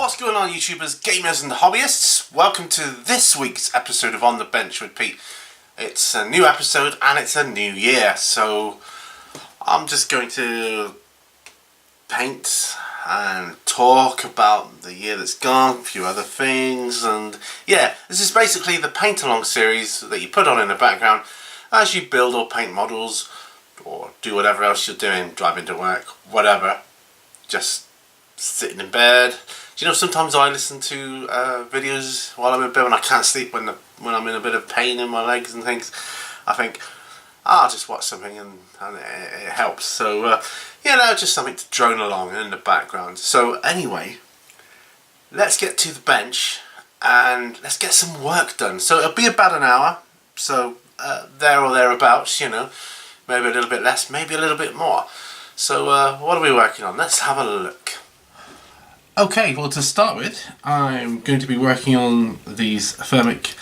What's going on, YouTubers, gamers and hobbyists? Welcome to this week's episode of On the Bench with Pete. It's a new episode and it's a new year, so I'm just going to paint and talk about the year that's gone, a few other things, and yeah, this is basically the paint along series that you put on in the background as you build or paint models or do whatever else you're doing, driving to work, whatever, just sitting in bed. Do you know, sometimes I listen to videos while I'm in bed when I can't sleep, when I'm in a bit of pain in my legs and things. I think, I'll just watch something and it helps. So, just something to drone along in the background. So anyway, let's get to the bench and let's get some work done. So it'll be about an hour, so there or thereabouts, maybe a little bit less, maybe a little bit more. So what are we working on? Let's have a look. Okay, well, to start with, I'm going to be working on these thermic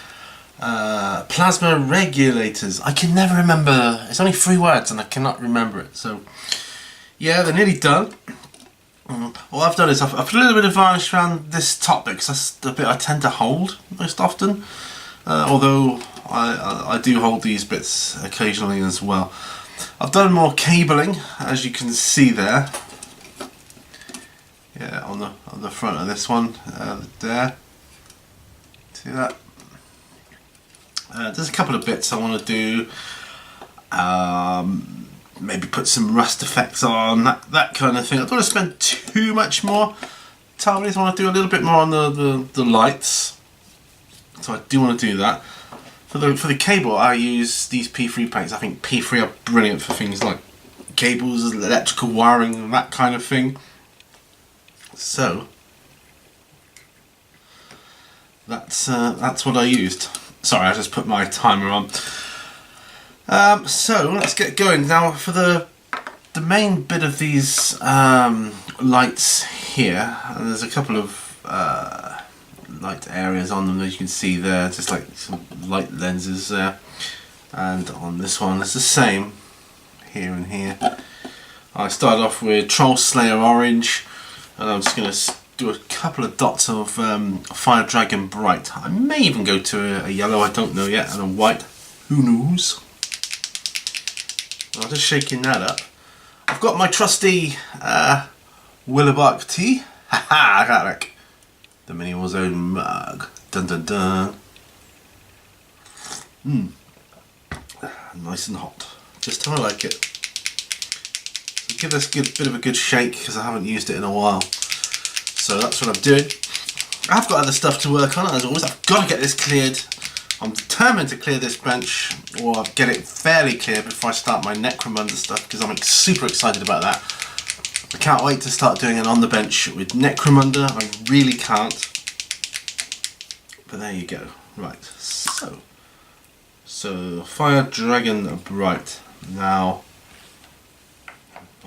plasma regulators. I can never remember, it's only 3 words and I cannot remember it. So yeah, they're nearly done. What I've done is I've put a little bit of varnish around this top bit because that's the bit I tend to hold most often. Although I do hold these bits occasionally as well. I've done more cabling, as you can see there. Yeah, on the front of this one, there. See that? There's a couple of bits I want to do. Maybe put some rust effects on, that kind of thing. I don't want to spend too much more time. I just want to do a little bit more on the lights. So I do want to do that. For the cable, I use these P3 paints. I think P3 are brilliant for things like cables, electrical wiring, and that kind of thing. So that's what I used. Sorry, I just put my timer on. So let's get going now. For the main bit of these lights here, and there's a couple of light areas on them that you can see there, just like some light lenses there. And on this one, it's the same here and here. I started off with Troll Slayer Orange. And I'm just going to do a couple of dots of Fire Dragon Bright. I may even go to a yellow, I don't know yet, and a white. Who knows? I'm just shaking that up. I've got my trusty Willowbark tea. Haha, I got like the Mini Warzone mug. Dun dun dun. Nice and hot. Just how I like it. Give this a bit of a good shake because I haven't used it in a while. So that's what I'm doing. I've got other stuff to work on as always. I've got to get this cleared. I'm determined to clear this bench, or get it fairly clear before I start my Necromunda stuff, because I'm super excited about that. I can't wait to start doing it on the bench with Necromunda. I really can't. But there you go. Right, so Fire Dragon Bright. Now,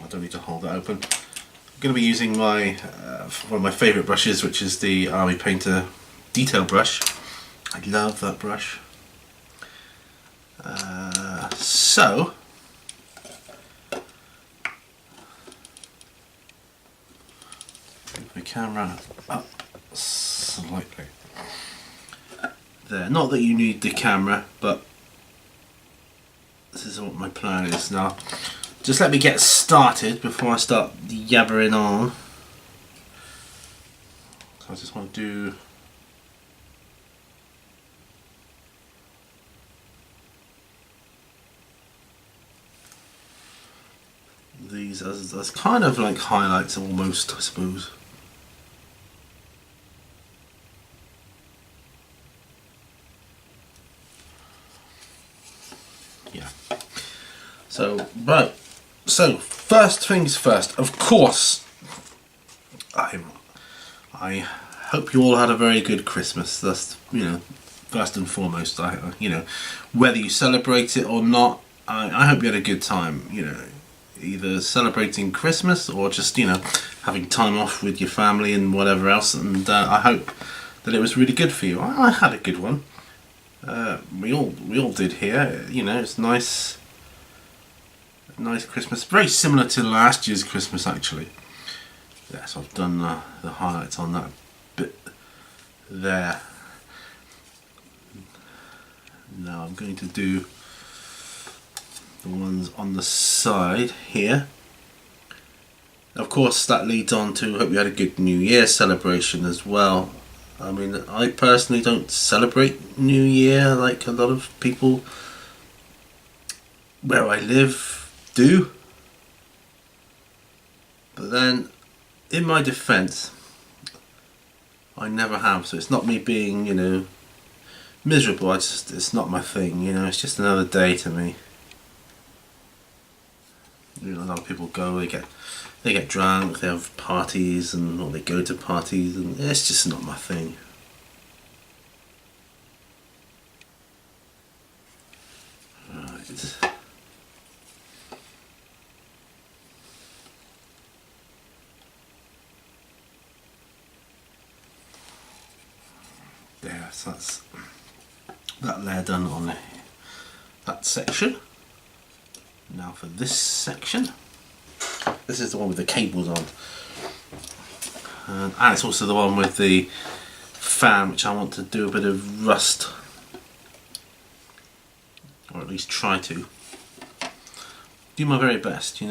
I don't need to hold that open. I'm going to be using my one of my favourite brushes, which is the Army Painter Detail Brush. I love that brush. So move the camera up slightly. There. Not that you need the camera, but this is what my plan is now. Just let me get started before I start yabbering on. So I just want to do these as kind of like highlights almost, I suppose. Yeah. So, right. So, first things first, of course, I hope you all had a very good Christmas. That's, first and foremost. Whether you celebrate it or not, I hope you had a good time, either celebrating Christmas or just, having time off with your family and whatever else, and I hope that it was really good for you. I had a good one. We all did here, it's nice. Nice Christmas, very similar to last year's Christmas actually. Yeah, so I've done the highlights on that bit there. Now I'm going to do the ones on the side here. Of course, that leads on to hope you had a good New Year celebration as well. I mean, I personally don't celebrate New Year like a lot of people where I live do. But then, in my defence, I never have, so it's not me being, miserable. It's not my thing, it's just another day to me. A lot of people go, they get drunk, they have parties, or they go to parties, and it's just not my thing. Right. There, so that's that layer done on that section. Now for this section, this is the one with the cables on, and it's also the one with the fan, which I want to do a bit of rust, or at least try to do my very best,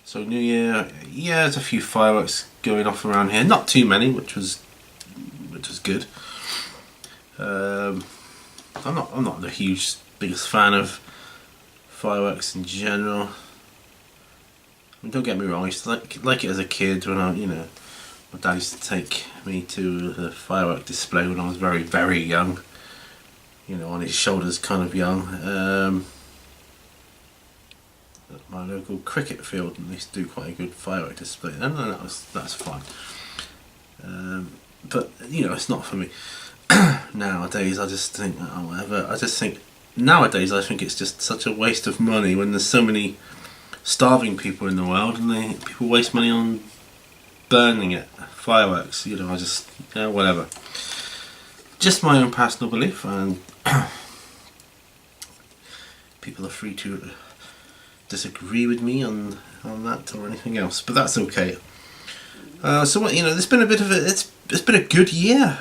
So New Year, yeah, there's a few fireworks going off around here, not too many, which was good. I'm not the biggest fan of fireworks in general. I mean, don't get me wrong, I used to like it as a kid when my dad used to take me to the firework display when I was very, very young. On his shoulders, kind of young. At my local cricket field, and they used to do quite a good firework display, and that's fun. But it's not for me. Nowadays, I just think, whatever. Nowadays, I think it's just such a waste of money when there's so many starving people in the world, and people waste money on burning it, fireworks. Whatever. Just my own personal belief, and people are free to disagree with me on that or anything else, but that's okay. So what there's been a bit of it's been a good year.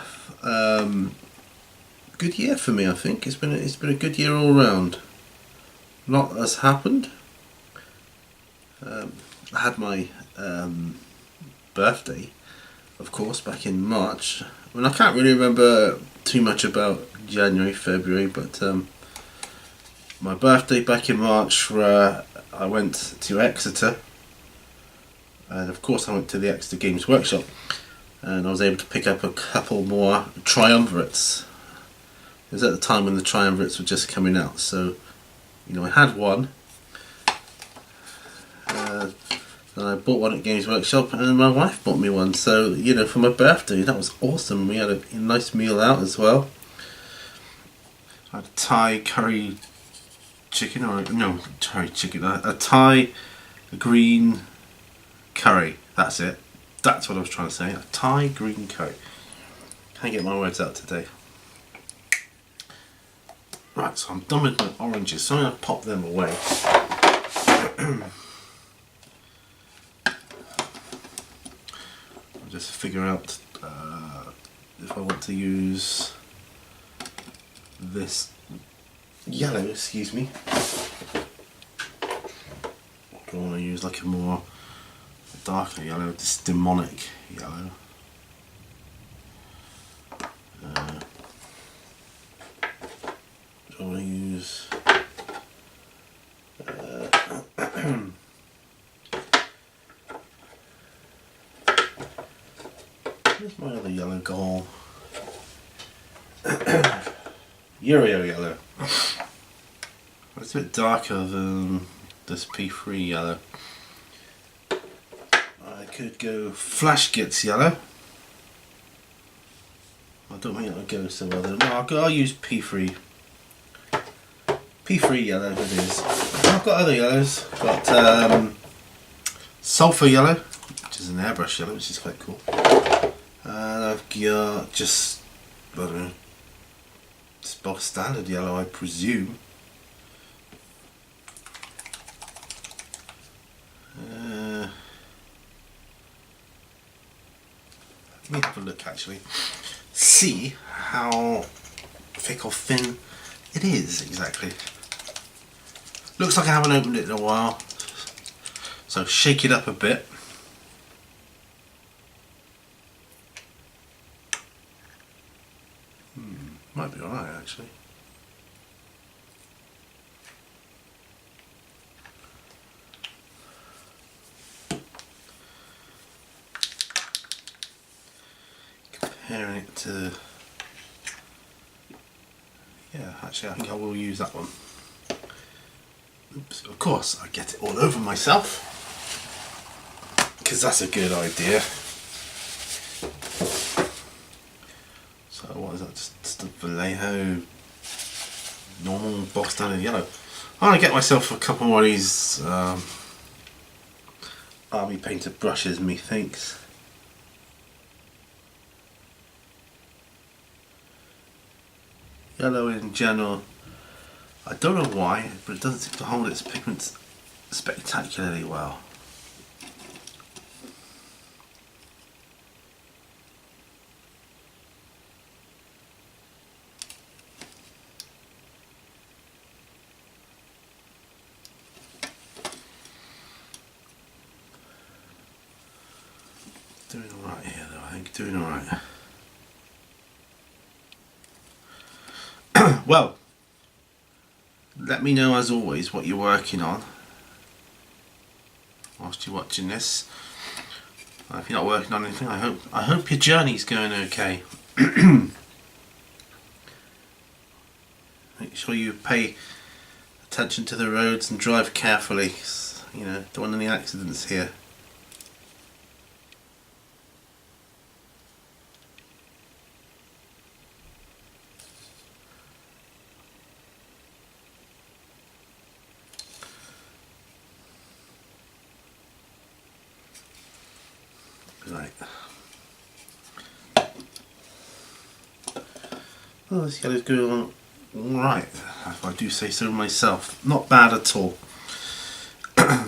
Good year for me, I think. It's been a good year all round. A lot has happened. I had my birthday, of course, back in March. I mean, I can't really remember too much about January, February, but my birthday back in March, where I went to Exeter, and of course I went to the Exeter Games Workshop, and I was able to pick up a couple more triumvirates. It was at the time when the triumvirates were just coming out, so I had one. And I bought one at Games Workshop, and my wife bought me one. So for my birthday, that was awesome. We had a nice meal out as well. I had a Thai curry chicken, a Thai green curry. That's it. That's what I was trying to say. A Thai green curry. Can't get my words out today. Right, so I'm done with my oranges, so I'm going to pop them away. I'll just figure out if I want to use this yellow, excuse me. Do I want to use like a darker yellow, this demonic yellow? Do I want to use where's my other yellow goal? Uriel yellow. It's a bit darker than this P3 yellow. I could go Flash Gits yellow. I don't think that'll go so well though. No, I'll use P3. P3 yellow it is. I've got other yellows. I've got Sulphur yellow, which is an airbrush yellow, which is quite cool. And I've got just, I don't know, just bog standard yellow, I presume. Let me have a look actually. See how thick or thin it is exactly. Looks like I haven't opened it in a while. So shake it up a bit. Might be alright actually. Comparing it to, yeah, actually I think I will use that one. Oops, of course I get it all over myself, because that's a good idea. So what is that, just a Vallejo normal box standard yellow. I'm going to get myself a couple more of these army painted brushes, methinks. Yellow in general, I don't know why, but it doesn't seem to hold its pigments spectacularly well. Doing alright here though, I think, doing alright. Well, let me know as always what you're working on whilst you're watching this. If you're not working on anything, I hope your journey's going okay. Make sure you pay attention to the roads and drive carefully. You know, don't want any accidents here. Right. Oh, this yellow's going on right, if I do say so myself. Not bad at all.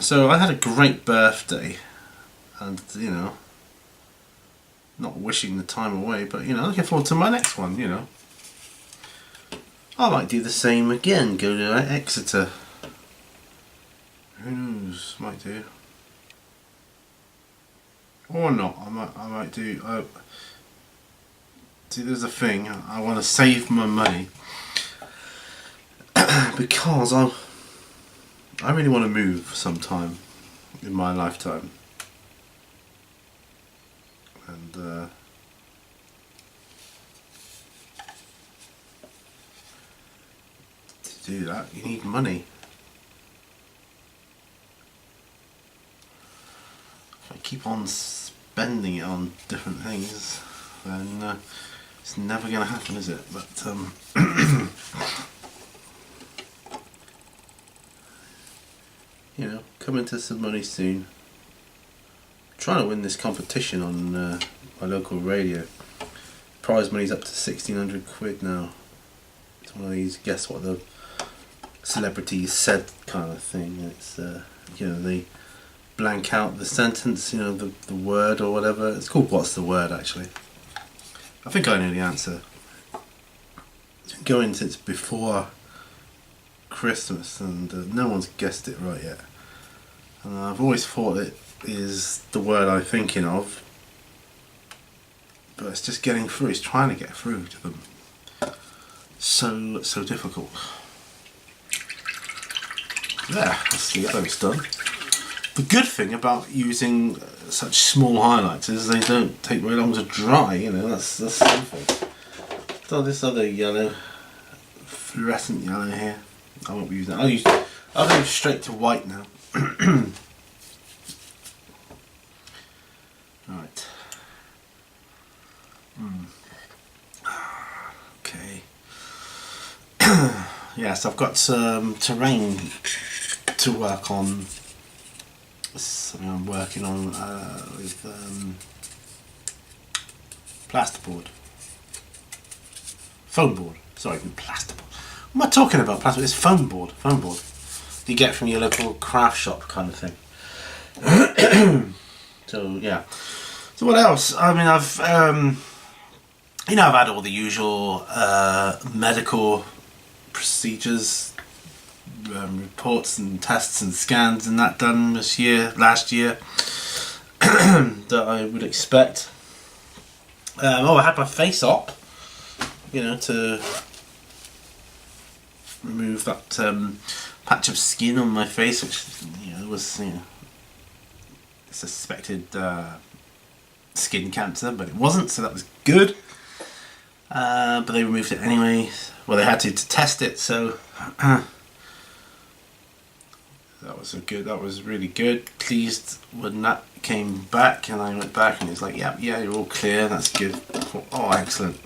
So I had a great birthday, and you know, not wishing the time away, but you know, looking forward to my next one. You know, I might do the same again. Go to Exeter. Who knows? Might do. Or not. I might do. See, there's a thing. I want to save my money because I really want to move sometime in my lifetime, and to do that you need money. If I keep on spending it on different things, then it's never going to happen, is it? But you know, coming to some money soon. I'm trying to win this competition on my local radio. Prize money's up to 1,600 quid now. It's one of these guess what the celebrities said kind of thing. It's you know, they blank out the sentence, you know, the word or whatever. It's called What's the Word actually. I think I know the answer. It's been going since before Christmas, and no one's guessed it right yet. And I've always thought it is the word I'm thinking of, but it's just getting through. It's trying to get through to them. So difficult. There, that's the yellow's done. The good thing about using such small highlights is they don't take very long to dry. You know, that's something. So this other yellow, fluorescent yellow here, I won't be using that. I'll go straight to white now. Right. Okay. Yes, I've got some terrain to work on. Something I'm working on with plasterboard. Foam board. Sorry, plasterboard. What am I talking about? Plasterboard. It's foam board. Foam board. You get from your local craft shop kind of thing. So yeah. So what else? I mean, I've had all the usual medical procedures, reports and tests and scans and that done last year that I would expect. I had my face op, to remove that patch of skin on my face, which was suspected skin cancer, but it wasn't, so that was good. But they removed it anyway. Well, they had to test it, so that was really good. Pleased when that came back, and I went back and it was like, yeah, you're all clear, that's good. Oh, excellent.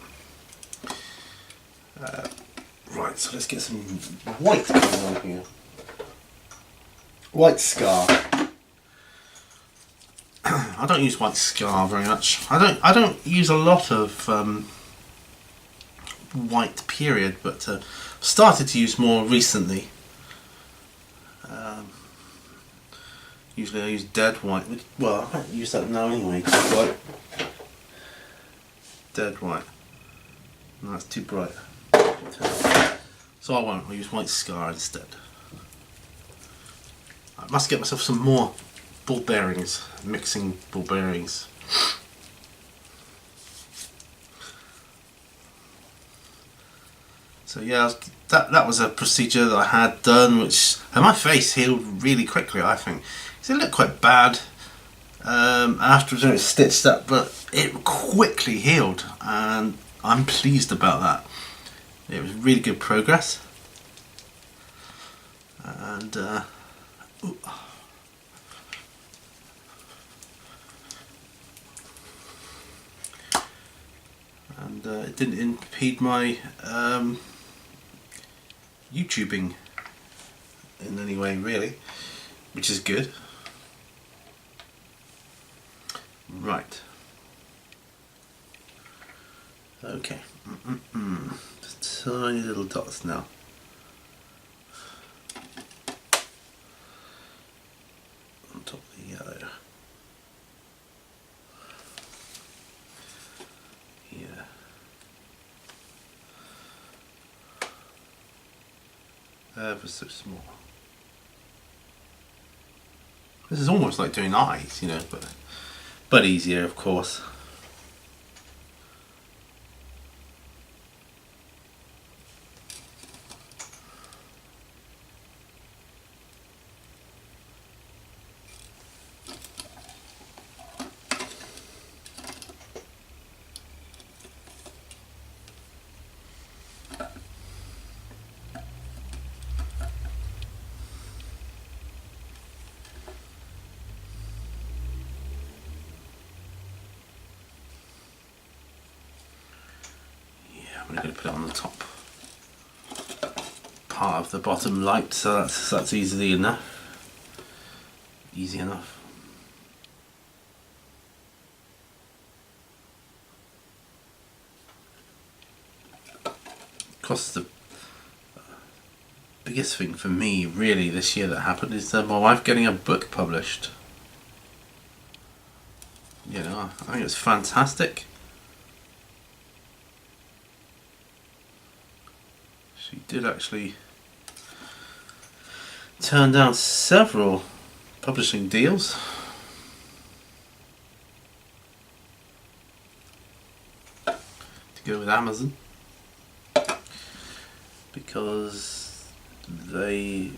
Right, so let's get some white going on here. White Scar. I don't use White Scar very much. I don't use a lot of white period, but started to use more recently. Usually I use dead white. Well, I don't use that now anyway. White. Dead white. No, that's too bright. So I won't. I'll use White Scar instead. I must get myself some more ball bearings. Mixing ball bearings. So yeah, that was a procedure that I had done, and my face healed really quickly, I think. It looked quite bad after it was stitched up, but it quickly healed, and I'm pleased about that. It was really good progress, and it didn't impede my YouTubing in any way, really, which is good. Right. Okay. Just tiny little dots now. On top of the yellow. Yeah. Ever so small. This is almost like doing eyes, but easier, of course. I'm going to put it on the top part of the bottom light, so that's easy enough. Of course, the biggest thing for me really this year that happened is my wife getting a book published. I think it's fantastic. She did actually turn down several publishing deals. To go with Amazon. Because they,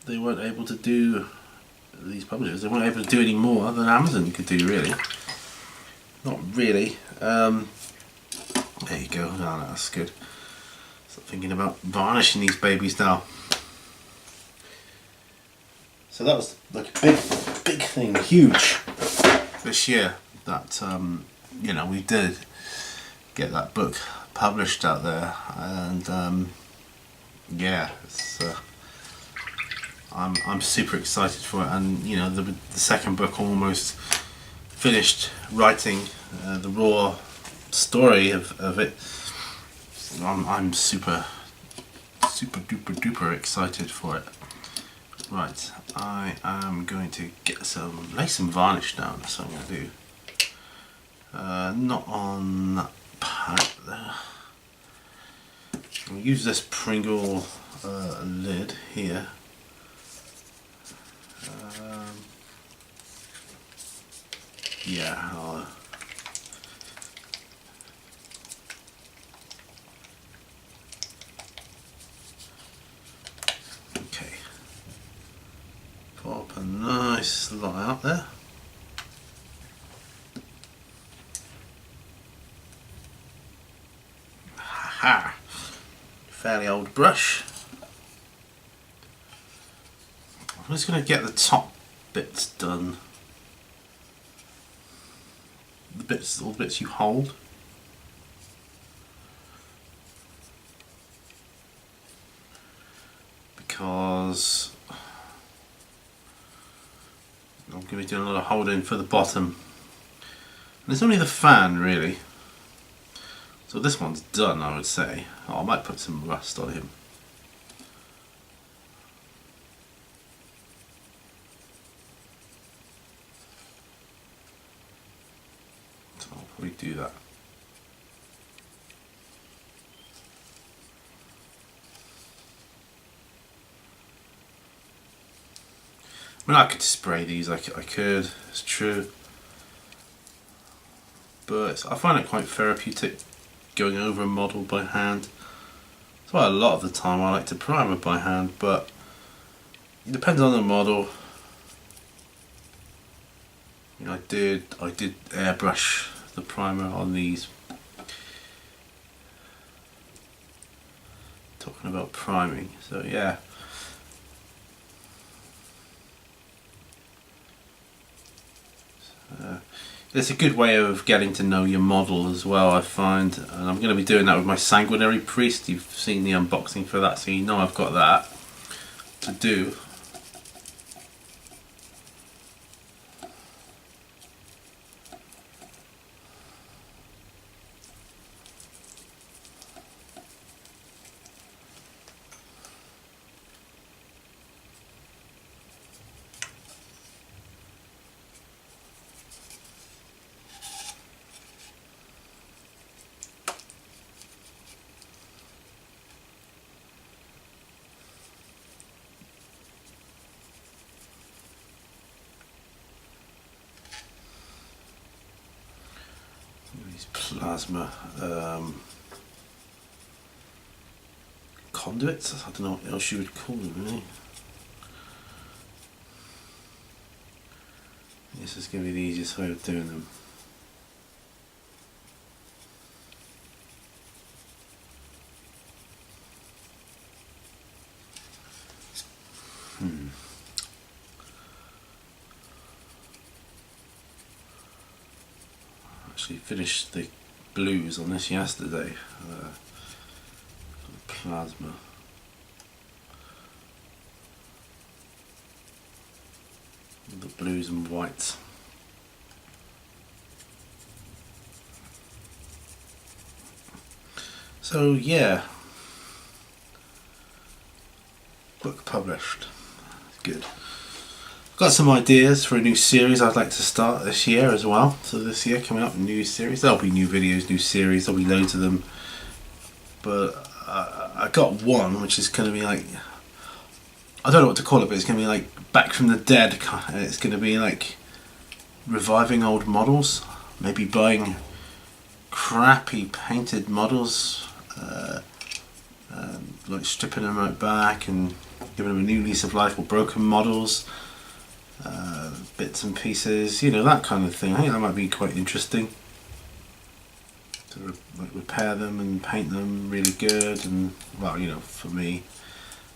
they weren't able to do, these publishers, they weren't able to do any more than Amazon could do, really. Not really. There you go. No, that's good. Start thinking about varnishing these babies now. So that was like a big thing, huge, this year. That we did get that book published out there, and yeah, it's, I'm super excited for it. And the second book almost finished writing the raw story of it. I'm super duper excited for it. Right, I am going to lay some varnish down, that's what I'm going to do. Not on that part there. I'll use this Pringle lid here. Yeah, okay. Pop a nice lot out there. Ha! Fairly old brush. I'm just going to get the top bits done. All the bits you hold. Because I'm going to be doing a lot of holding for the bottom. And it's only the fan really. So this one's done, I would say. Oh, I might put some rust on him. So I'll probably do that. I mean, I could spray these, I could, it's true. But I find it quite therapeutic going over a model by hand. That's why a lot of the time I like to primer by hand, but it depends on the model. You know, I did airbrush the primer on these. Talking about priming, so yeah. It's a good way of getting to know your model as well, I find, and I'm going to be doing that with my Sanguinary Priest. You've seen the unboxing for that, so you know I've got that to do. These plasma conduits, I don't know what else you would call them really. This is going to be the easiest way of doing them. Actually finished the blues on this yesterday. Plasma. The blues and whites. So yeah, book published. Good. Got some ideas for a new series I'd like to start this year as well. So this year coming up, a new series. There'll be new videos, new series. There'll be loads of them. But I got one which is going to be like, I don't know what to call it, but it's going to be like Back from the Dead. It's going to be like reviving old models. Maybe buying crappy painted models, like stripping them right back and giving them a new lease of life, or broken models, bits and pieces, you know, that kind of thing. I think that might be quite interesting. To repair them and paint them really good, and well, you know, for me,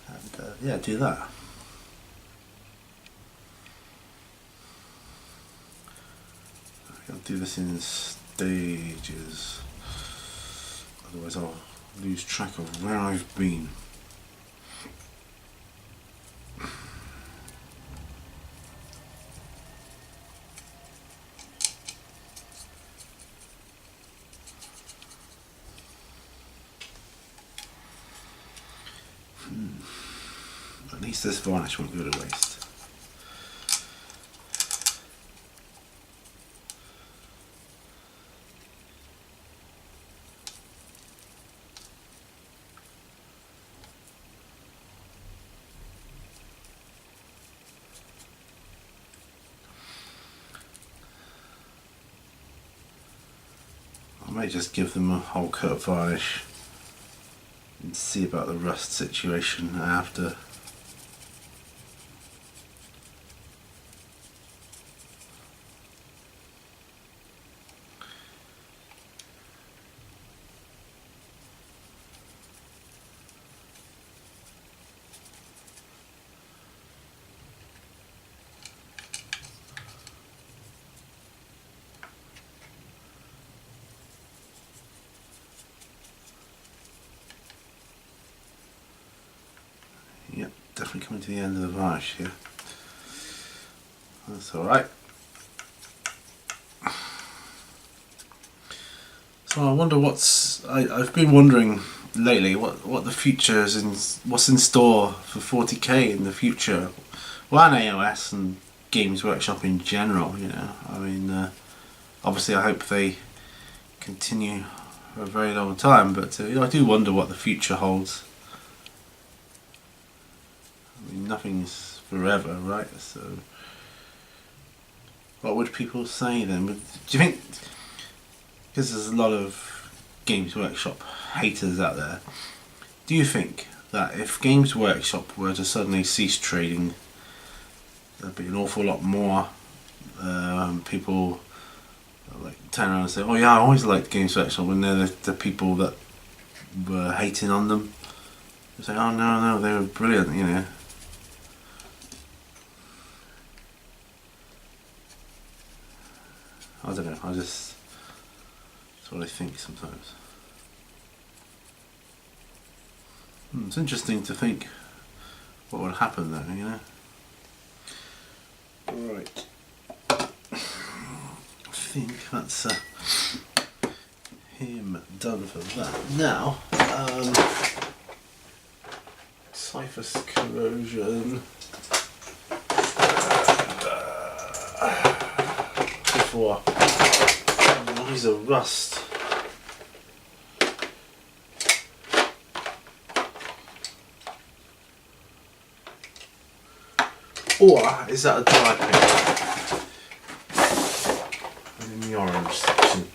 and yeah, do that. I'll do this in stages, otherwise I'll lose track of where I've been. At least this varnish won't go to waste. I might just give them a whole coat of varnish and see about the rust situation after. Yep, definitely coming to the end of the varnish here. That's alright. So I wonder I've been wondering lately what the future is what's in store for 40k in the future. Well, and AOS and Games Workshop in general, you know. I mean, obviously I hope they continue for a very long time, but you know, I do wonder what the future holds. I mean, nothing's forever, right? So, what would people say then? Do you think, because there's a lot of Games Workshop haters out there, do you think that if Games Workshop were to suddenly cease trading, there'd be an awful lot more people like turn around and say, oh yeah, I always liked Games Workshop, when they're the people that were hating on them? They say, oh no, they were brilliant, you know. I don't know, that's what I think sometimes. It's interesting to think what would happen there, you know. Right. I think that's him done for that. Now, Typhus Corrosion. Before Rise of Rust. Or is that a dry paint? And in the orange section.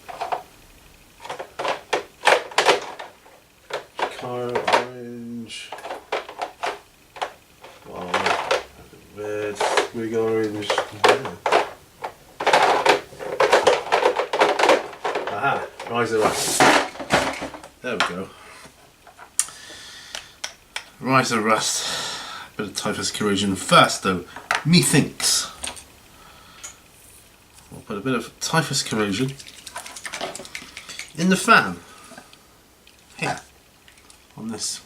Cairo orange. Oh, red, big orange. Yeah. Aha, Rise of Rust. There we go. Rise of Rust. Bit of Typhus Corrosion first though, methinks. We'll put a bit of Typhus Corrosion in the fan. Here. On this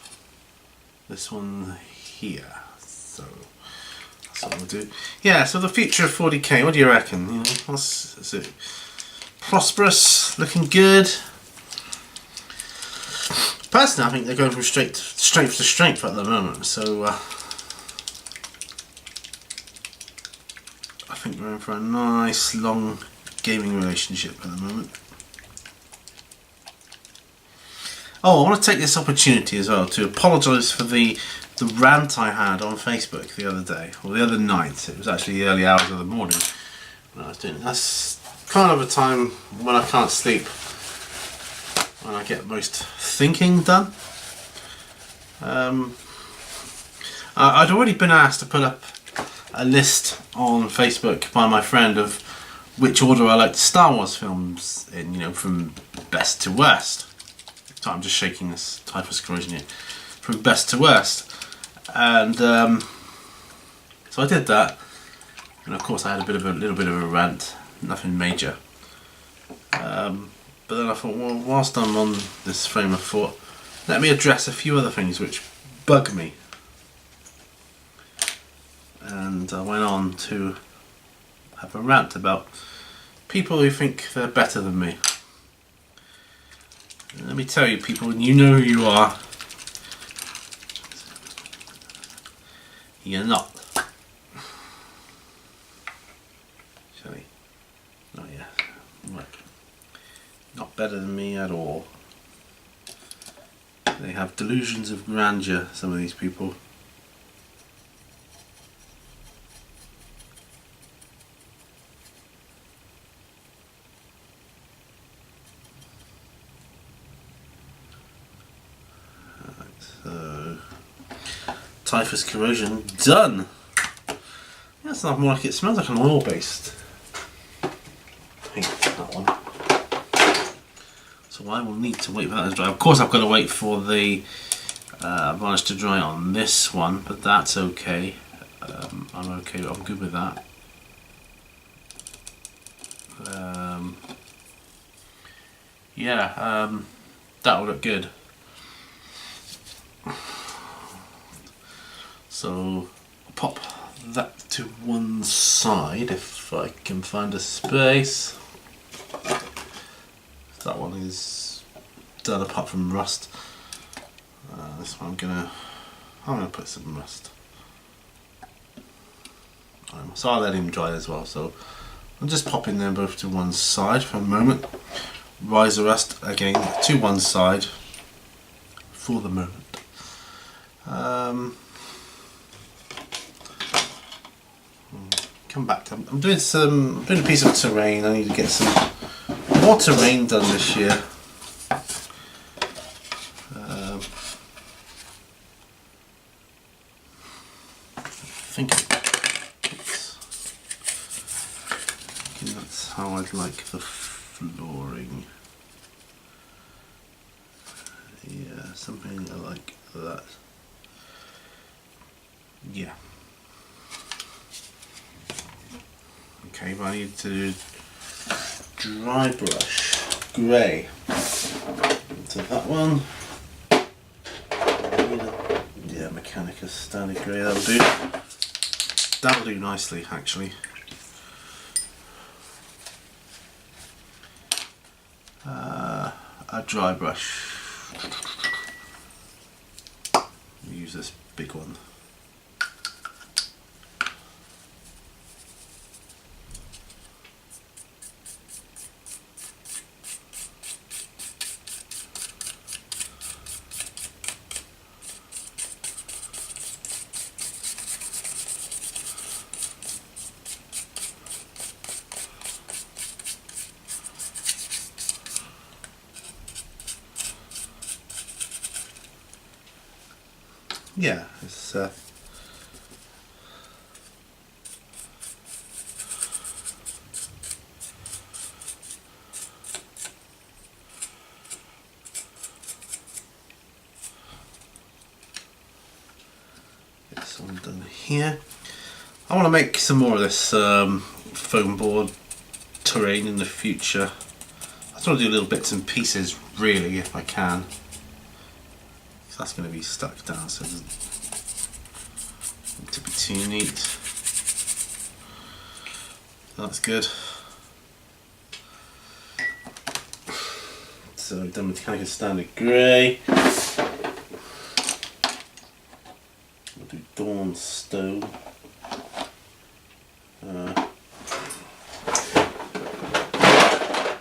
one here. So that's what we'll do. Yeah, so the future of 40k, what do you reckon? You know, is it prosperous, looking good? Personally, I think they're going from strength to strength at the moment, so I think we're in for a nice long gaming relationship at the moment. Oh, I want to take this opportunity as well to apologise for the rant I had on Facebook the other day, or the other night. It was actually the early hours of the morning when I was doing it. That's kind of a time when I can't sleep, when I get most thinking done. I'd already been asked to put up a list on Facebook by my friend of which order I liked Star Wars films in, you know, from best to worst. So I'm just shaking this Typhus Corrosion here. From best to worst. And so I did that. And of course I had a little bit of a rant. Nothing major. But then I thought, well, whilst I'm on this frame of thought, let me address a few other things which bug me. And I went on to have a rant about people who think they're better than me. And let me tell you, people, and you know who you are. You're not. Shelley. Not yet. Right. Not better than me at all. They have delusions of grandeur, some of these people. So, typhus corrosion done. That's not more like it smells like an oil-based paint, that one. So I will need to wait for that to dry. Of course, I've got to wait for the varnish to dry on this one, but that's okay. I'm okay. I'm good with that. Yeah, that will look good. So I'll pop that to one side if I can find a space. That one is done apart from rust. This one I'm gonna put some rust. So I'll let him dry as well. So I'm just popping them both to one side for a moment. Riser rust again to one side for the moment. Come back. I'm doing a piece of terrain. I need to get some more terrain done this year. I think that's how I'd like the flooring. Yeah, something like that. Yeah. Okay, but I need to dry brush grey into that one. Yeah, Mechanica standard grey, that'll do. That'll do nicely, actually. A dry brush. Use this big one. Yeah, it's get this one done here. I want to make some more of this foam board terrain in the future. I just want to do little bits and pieces, really, if I can. So that's going to be stuck down, so it doesn't need to be too neat. That's good. So we've done Mechanica standard grey. We'll do Dawn stone. Let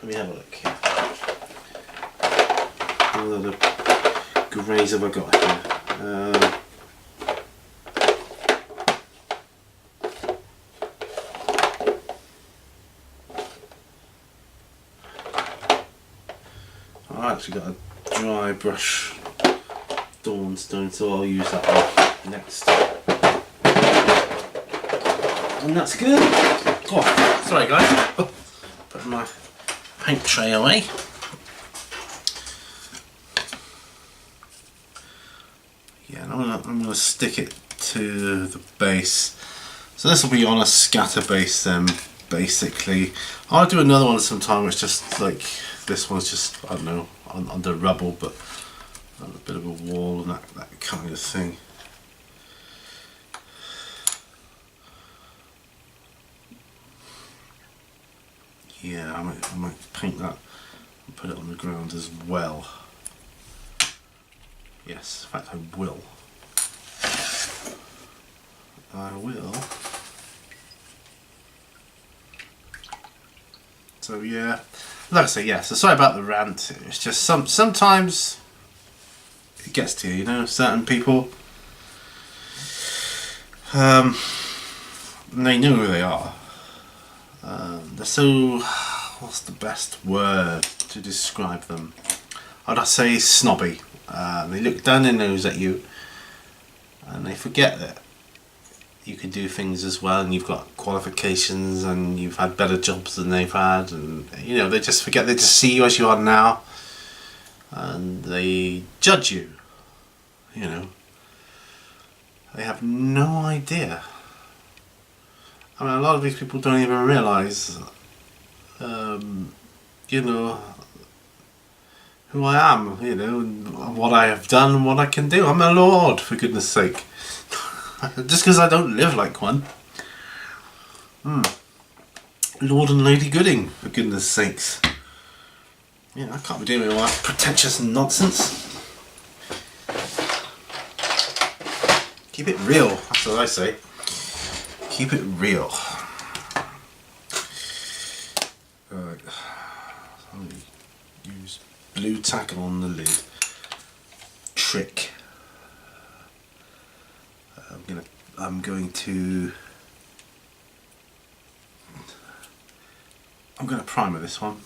me have a look here. What other greys have I got here? I actually got a dry brush Dawn stone, so I'll use that one next. And that's good. Oh, sorry guys. Put my paint tray away. Yeah, and I'm gonna stick it to the base. So this will be on a scatter base then, basically. I'll do another one sometime. It's just like this one's just, I don't know, under rubble, but a bit of a wall and that kind of thing. Yeah, I might paint that and put it on the ground as well. Yes, in fact I will. I will. So yeah, like I say, yeah. So sorry about the rant. It's just sometimes it gets to you, you know. Certain people, they know who they are. They're so. What's the best word to describe them? I'd say snobby. They look down their nose at you, and they forget that you can do things as well, and you've got qualifications, and you've had better jobs than they've had, and you know, they just forget. They just see you as you are now, and they judge you. You know, they have no idea. I mean, a lot of these people don't even realise, you know, who I am, you know, and what I have done and what I can do. I'm a lord, for goodness sake. Just because I don't live like one. Lord and Lady Gooding, for goodness sakes. Yeah, I can't be doing all that pretentious nonsense. Keep it real, that's what I say. Keep it real. Right. I'm going to use blue tackle on the lid. Trick. I'm going to primer this one.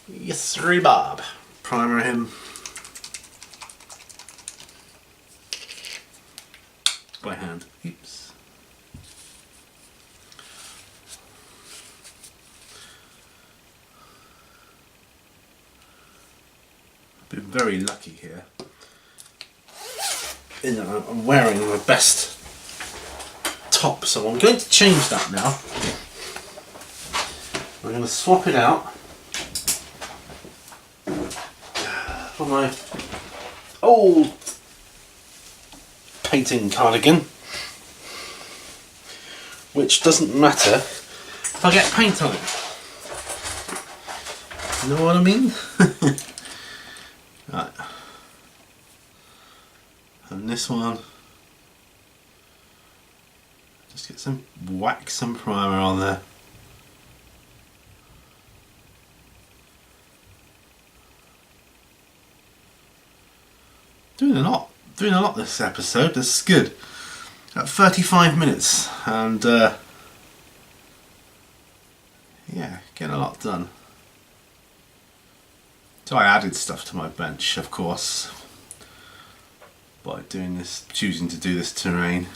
Yes, sir, Bob. Primer him by hand. Oops. I've been very lucky here. You know, I'm wearing my best top, so I'm going to change that now. I'm going to swap it out for my old painting cardigan, which doesn't matter if I get paint on it. You know what I mean? Right. And this one, just get some wax, some primer on there. Doing a lot this episode. This is good. At 35 minutes, and yeah, getting a lot done. So I added stuff to my bench, of course, by choosing to do this terrain.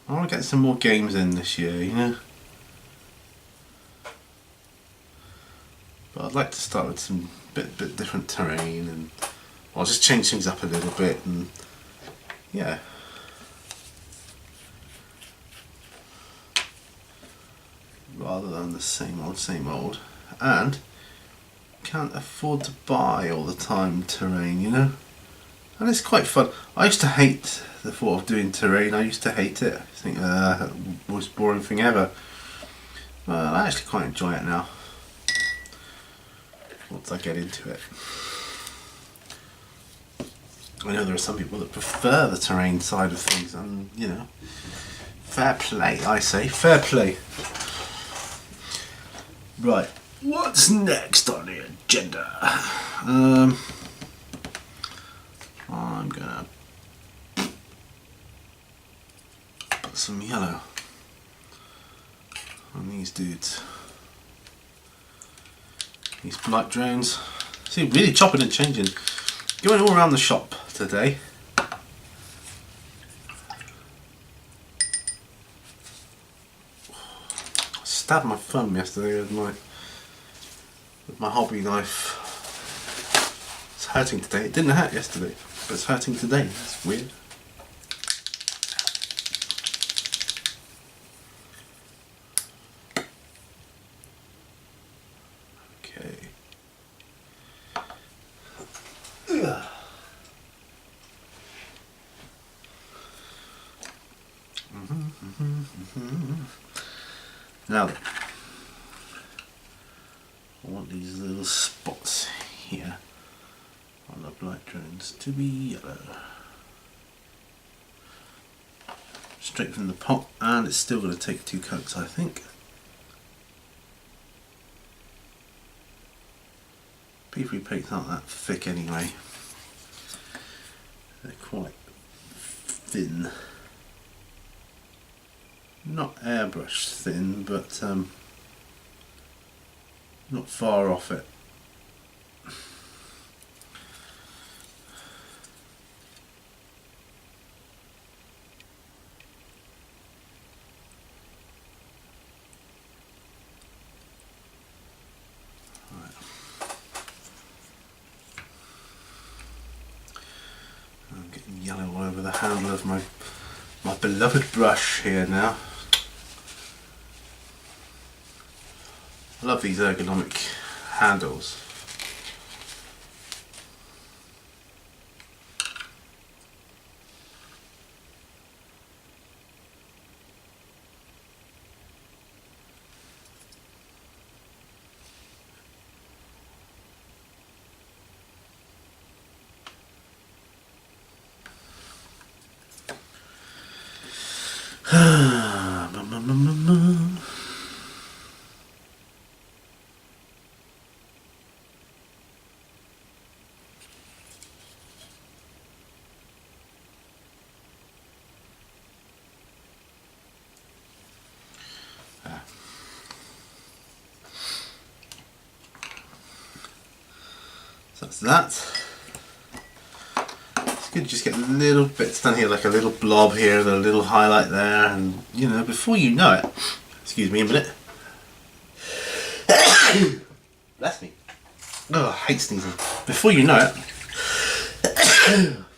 I want to get some more games in this year, you know. But I'd like to start with some bit different terrain, and I'll just change things up a little bit, and yeah. Rather than the same old. And can't afford to buy all the time terrain, you know. And it's quite fun. I used to hate the thought of doing terrain. I used to hate it. I think the most boring thing ever. Well, I actually quite enjoy it now, once I get into it. I know there are some people that prefer the terrain side of things, and you know, fair play, I say, fair play. Right, what's next on the agenda? I'm gonna put some yellow on these dudes. These blight drones. See, really chopping and changing. Going all around the shop today. I stabbed my thumb yesterday with my hobby knife. It's hurting today. It didn't hurt yesterday, but it's hurting today. That's weird. Okay. Now then, I want these little spots here on the blight drones to be yellow. straight from the pot, and it's still going to take 2 coats, I think. P3 paints aren't that thick anyway. They're quite thin. Not airbrush thin, but not far off it. I'm getting yellow all over the handle of my beloved brush here now. I love these ergonomic handles. So that's that. It's good to just get little bits done here, like a little blob here, and a little highlight there, and you know, before you know it, excuse me a minute. Bless me. Oh, I hate sneezing. Before you know it,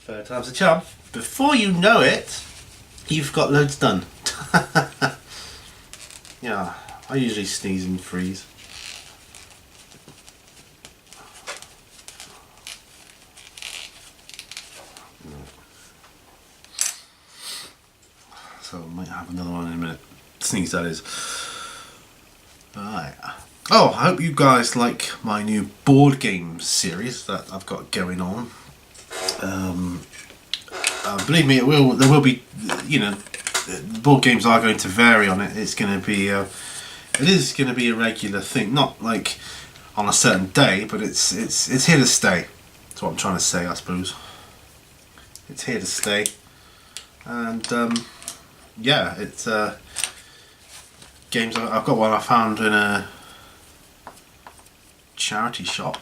third time's a charm. Before you know it, you've got loads done. Yeah, I usually sneeze and freeze. So I might have another one in a minute. Sneeze, that is. Right. Oh, I hope you guys like my new board game series that I've got going on. Believe me, there will be, you know, the board games are going to vary on it. It's going to be, it is going to be a regular thing, not like on a certain day, but it's here to stay. That's what I'm trying to say, I suppose. It's here to stay, and yeah, it's games. I've got one I found in a charity shop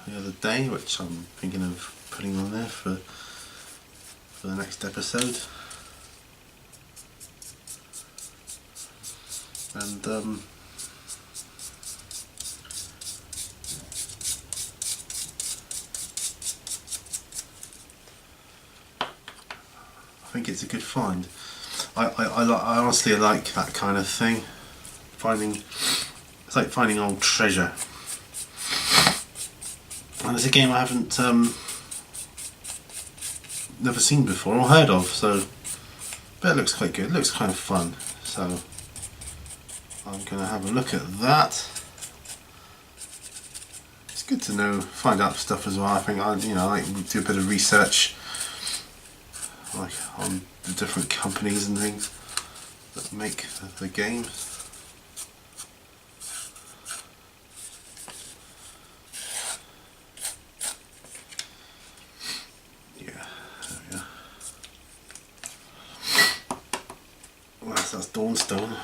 the other day, which I'm thinking of putting on there for the next episode. And I think it's a good find. I honestly like that kind of thing. It's like finding old treasure. And it's a game I haven't never seen before or heard of, so but it looks quite good. It looks kind of fun. So I'm gonna have a look at that. It's good to know, find out stuff as well. I think I like do a bit of research, like on the different companies and things that make the games. Yeah, there we go. Well, that's Dawnstone.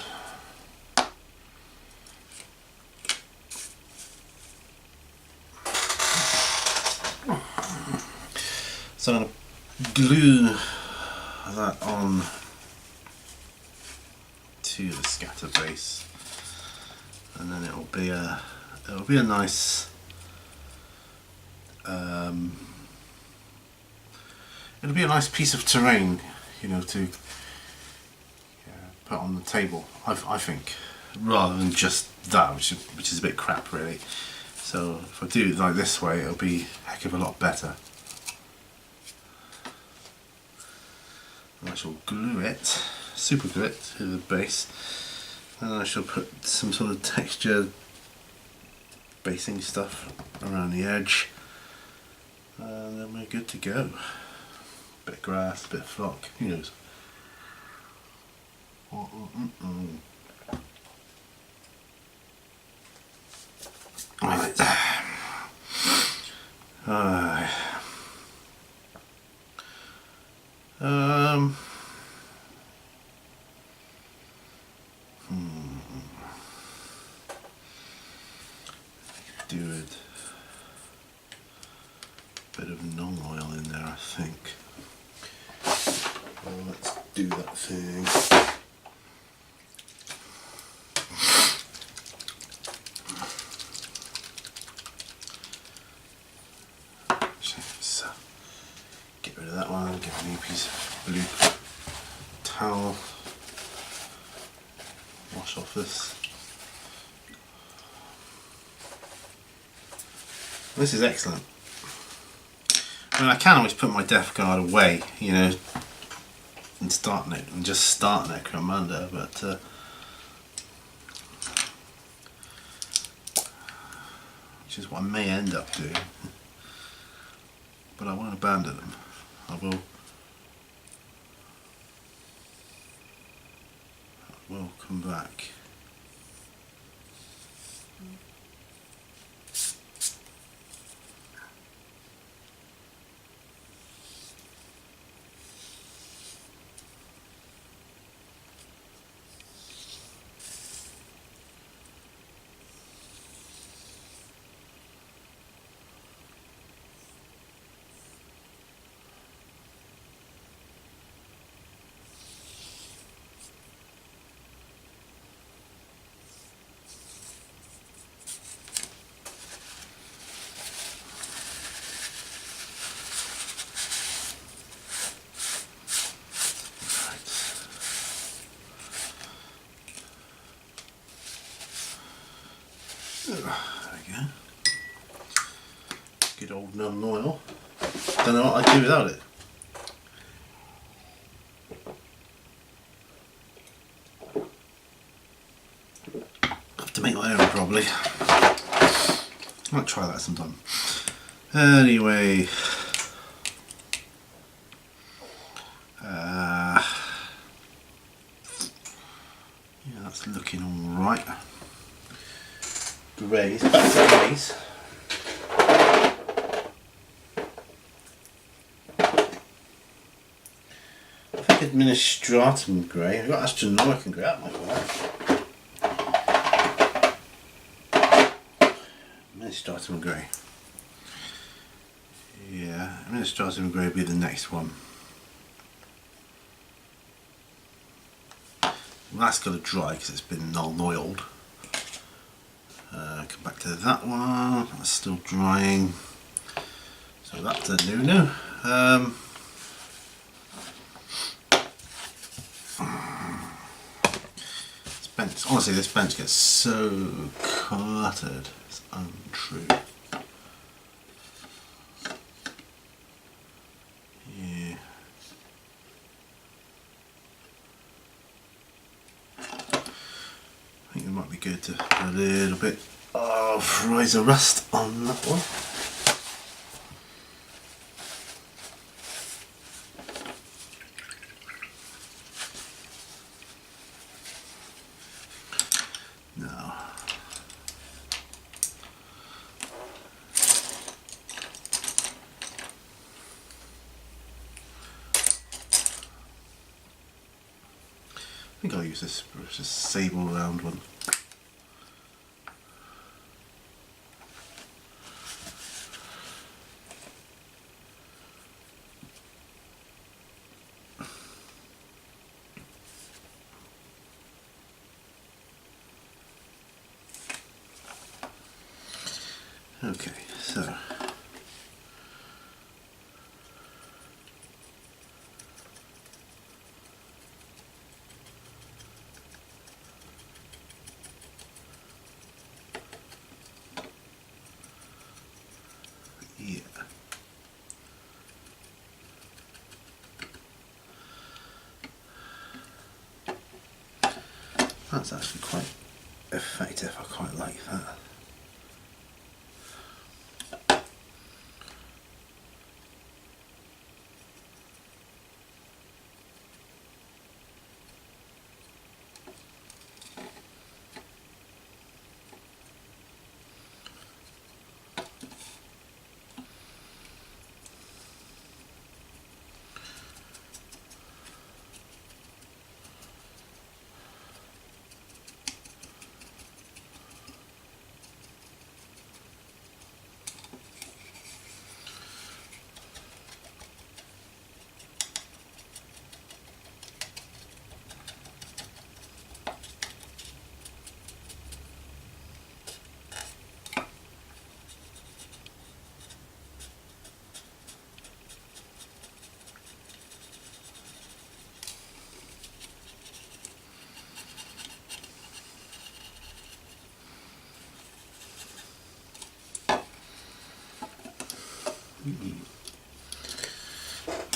So I'm going to glue that on to the scatter base, and then it'll be a nice it'll be a nice piece of terrain, you know, to put on the table. I think, rather than just that, which is a bit crap really. So if I do it like this way, it'll be a heck of a lot better. I shall glue it, super glue it to the base, and I shall put some sort of texture basing stuff around the edge, and then we're good to go. Bit of grass, bit of flock, who knows. Right. Um. Do it. Bit of non-oil in there, I think. Well, let's do that thing. Let's get rid of that one. Get a new piece of blue towel. Wash off this. This is excellent. I mean, I can always put my depth guard away, you know, and just start Necromunda, but which is what I may end up doing. But I won't abandon them. I will come back. There we go. Good old non-oil. Don't know what I'd do without it. Have to make my own probably. I might try that sometime. Anyway. Yeah, that's looking alright. Greys, back to greys. I think Administratum grey. I've got Astronomicon grey, that might work. Administratum grey. Yeah, Administratum grey will be the next one. Well, that's got to dry because it's been non-oiled. Come back to that one, that's still drying. So that's a no-no. This bench, honestly, this bench gets so cluttered, it's untrue. Yeah. I think it might be good to put a little bit of Riser Rust on that one. Now, I think I'll use this brush, this sable round one. Okay, so yeah, that's actually quite effective. I quite like that.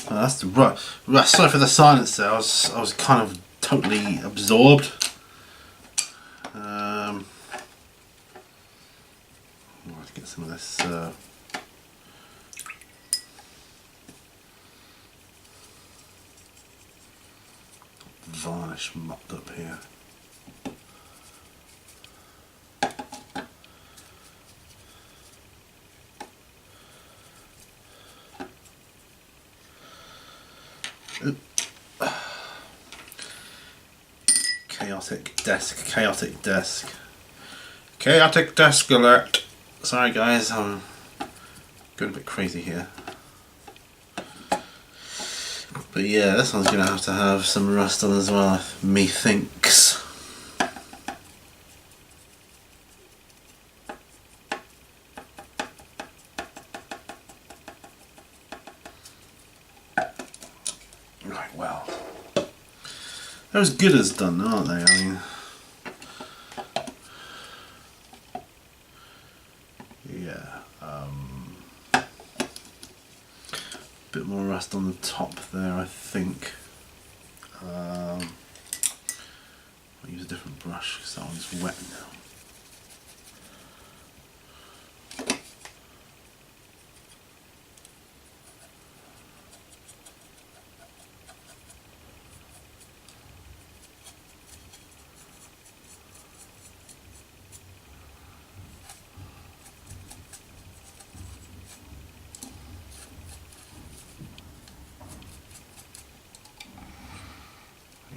That's the right. Sorry for the silence there. I was kind of totally absorbed. Let's get some of this varnish mopped up here. Chaotic desk alert. Sorry guys, I'm going a bit crazy here. But yeah, this one's going to have some rust on as well, methinks. Right, well. They're as good as done, aren't they? I mean, yeah. Bit more rust on the top there, I think. I'll use a different brush because that one's wet now.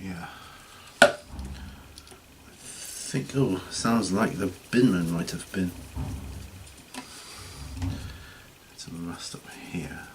Yeah. I think, oh, sounds like the binman might have been. Some rust up here.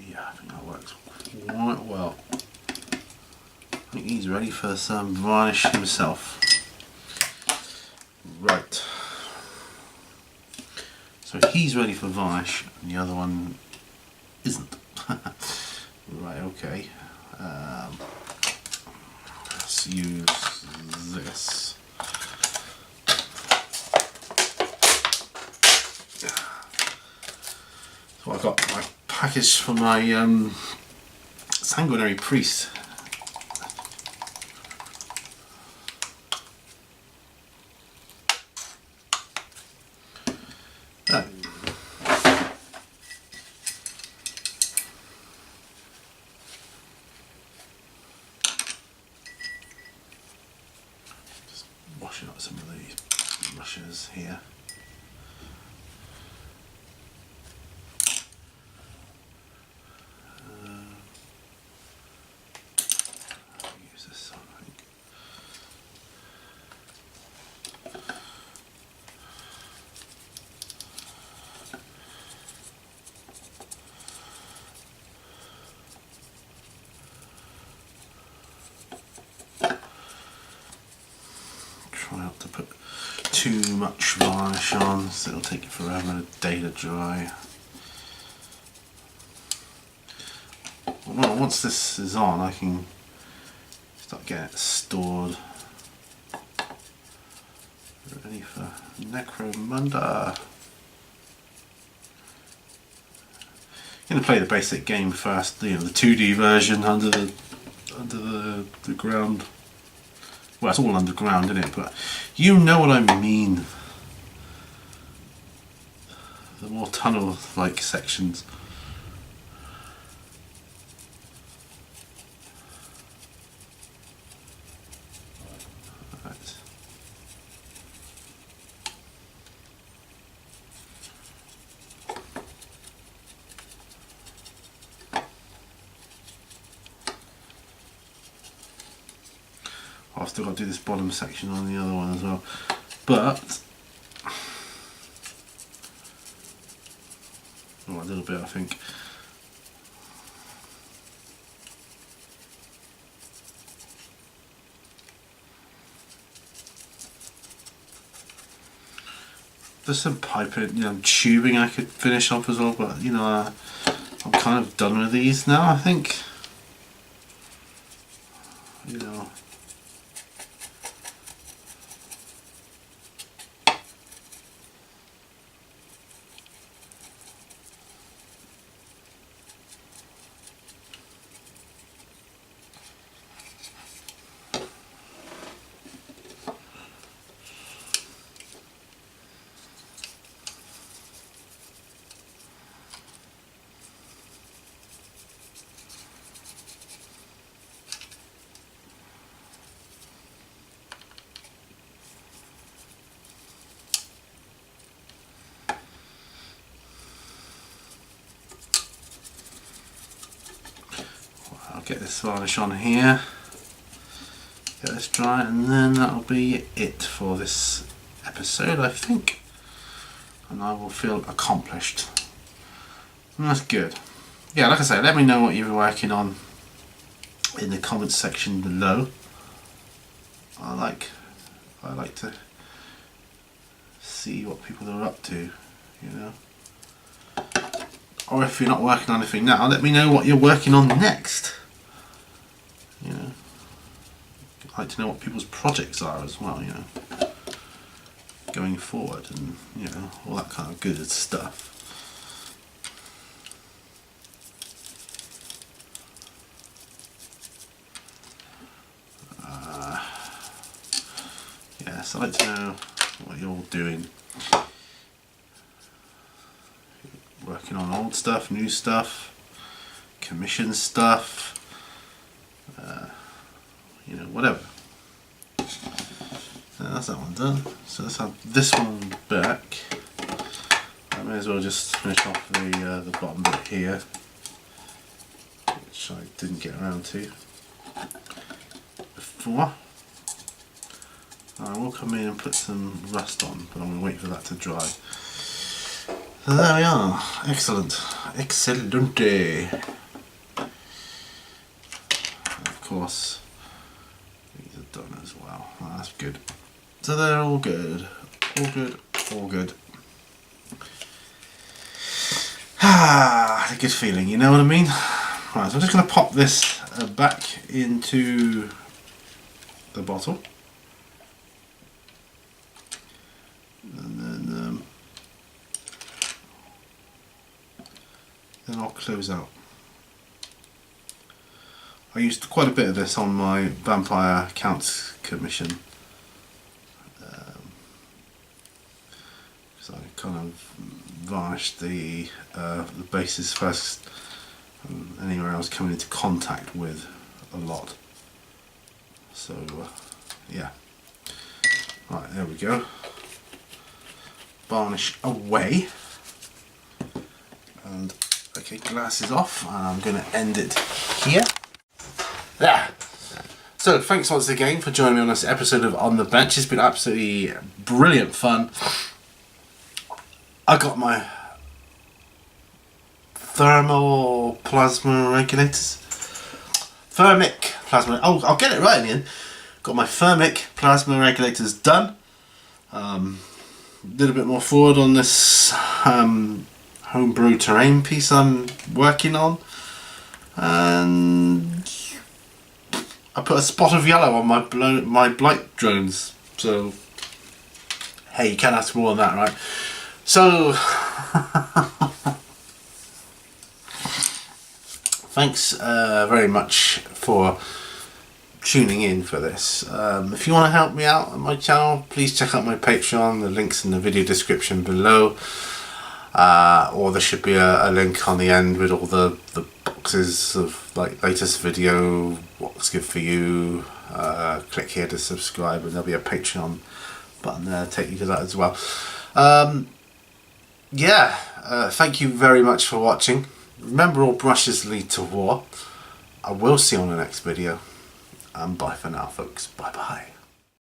Yeah, I think that works quite well. I think he's ready for some varnish himself. Right. So he's ready for varnish and the other one isn't. Right, okay. Let's use this. So I've got my package for my Sanguinary Priest. Just washing up some of these brushes here. Try not to put too much varnish on, so it'll take it forever and a day to dry. Well, once this is on, I can start getting it stored, ready for Necromunda. I'm going to play the basic game first, you know, the 2D version under the ground. Well, it's all underground, isn't it? But you know what I mean. The more tunnel-like sections. Right. I've still got to do this bottom section on the other one as well, but a little bit, I think. there's some piping, tubing I could finish off as well, but I'm kind of done with these now, I think. I'll get this varnish on here, get this dry, and then that'll be it for this episode, I think, and I will feel accomplished. And that's good. Yeah, like I say, let me know what you're working on in the comments section below. I like to see what people are up to, or if you're not working on anything now, let me know what you're working on next. I'd like to know what people's projects are as well, going forward, and all that kind of good stuff. Yes, I'd like to know what you're all doing. Working on old stuff, new stuff, commission stuff, whatever. So that's that one done. So let's have this one back. I may as well just finish off the bottom bit here, which I didn't get around to before. I will come in and put some rust on, but I'm going to wait for that to dry. So there we are. Excellent. Excelente. Of course, these are done as well. Oh, that's good. So they're all good. All good. All good. Ah, a good feeling, you know what I mean? Right, so I'm just going to pop this back into the bottle. And then I'll close out. I used quite a bit of this on my Vampire Counts commission. So I kind of varnished the bases first, anywhere I was coming into contact with a lot. So yeah. Right, there we go. Varnish away. And okay, glasses off, and I'm going to end it here. There. So thanks once again for joining me on this episode of On the Bench. It's been absolutely brilliant fun. I got my thermal plasma regulators. Thermic plasma. Oh, I'll get it right in the end. Got my thermic plasma regulators done. A little bit more forward on this homebrew terrain piece I'm working on, and I put a spot of yellow on my blight drones. So hey, you can't ask more than that, right? So thanks very much for tuning in for this. If you want to help me out on my channel, please check out my Patreon. The link's in the video description below, or there should be a link on the end with all the boxes of like latest video, what's good for you. Click here to subscribe, and there'll be a Patreon button there to take you to that as well. Thank you very much for watching. Remember, all brushes lead to war. I will see you on the next video. And bye for now, folks. Bye bye.